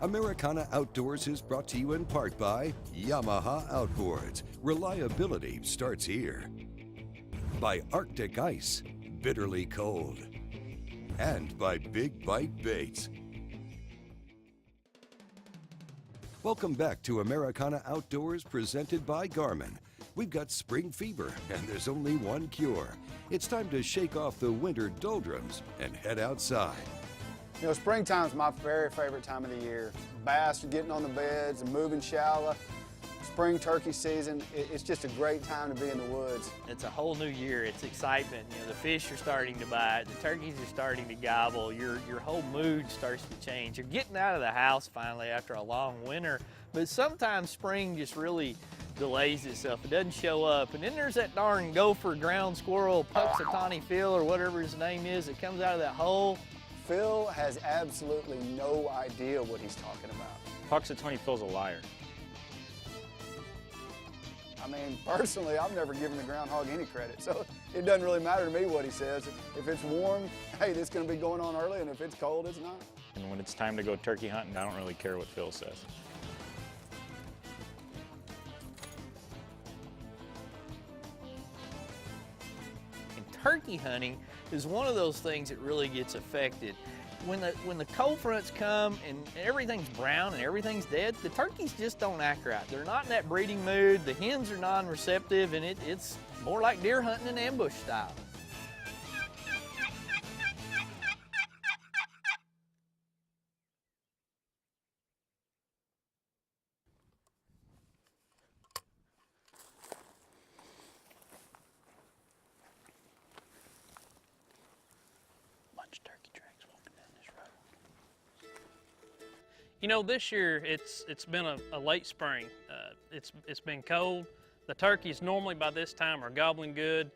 Americana Outdoors is brought to you in part by Yamaha Outboards. Reliability starts here. By Arctic Ice, bitterly cold. And by Big Bite Baits. Welcome back to Americana Outdoors, presented by Garmin. We've got spring fever, and there's only one cure. It's time to shake off the winter doldrums and head outside. You know, springtime's my very favorite time of the year. Bass are getting on the beds and moving shallow. Spring turkey season, it's just a great time to be in the woods. It's a whole new year. It's excitement. You know, the fish are starting to bite, the turkeys are starting to gobble, your whole mood starts to change. You're getting out of the house finally after a long winter, but sometimes spring just really delays itself. It doesn't show up. And then there's that darn gopher, ground squirrel, Puxatawny Phil, or whatever his name is, that comes out of that hole. Phil has absolutely no idea what he's talking about. Puxatawny Phil's a liar. I mean, personally, I've never given the groundhog any credit, so it doesn't really matter to me what he says. If it's warm, hey, this is going to be going on early, and if it's cold, it's not. And when it's time to go turkey hunting, I don't really care what Phil says. Turkey hunting is one of those things that really gets affected. When the cold fronts come and everything's brown and everything's dead, the turkeys just don't act right. They're not in that breeding mood, the hens are non-receptive, and it's more like deer hunting in ambush style. You know, this year it's been a late spring. It's been cold. The turkeys normally by this time are gobbling good.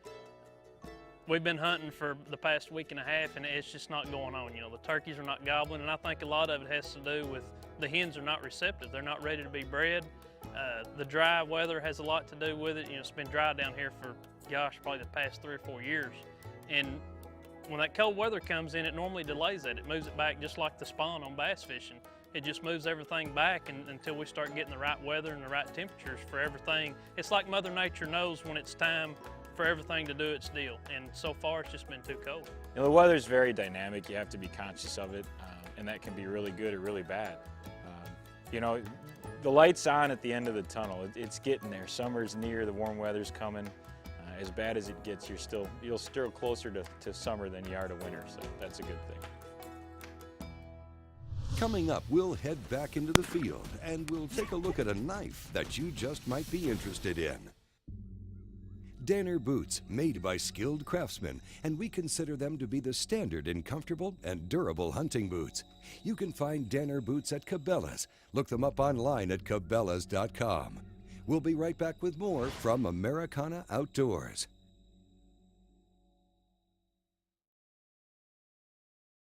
We've been hunting for the past week and a half, and it's just not going on. You know, the turkeys are not gobbling, and I think a lot of it has to do with the hens are not receptive. They're not ready to be bred. The dry weather has a lot to do with it. You know, it's been dry down here for, gosh, probably the past 3 or 4 years. And when that cold weather comes in, it normally delays that. It moves it back just like the spawn on bass fishing. It just moves everything back until we start getting the right weather and the right temperatures for everything. It's like Mother Nature knows when it's time for everything to do its deal, and so far it's just been too cold. You know, the weather's very dynamic. You have to be conscious of it, and that can be really good or really bad. You know, the light's on at the end of the tunnel. It's getting there. Summer's near, the warm weather's coming. As bad as it gets, you'll still closer to summer than you are to winter, so that's a good thing. Coming up, we'll head back into the field and we'll take a look at a knife that you just might be interested in. Danner boots, made by skilled craftsmen, and we consider them to be the standard in comfortable and durable hunting boots. You can find Danner boots at Cabela's. Look them up online at cabela's.com. We'll be right back with more from Americana Outdoors.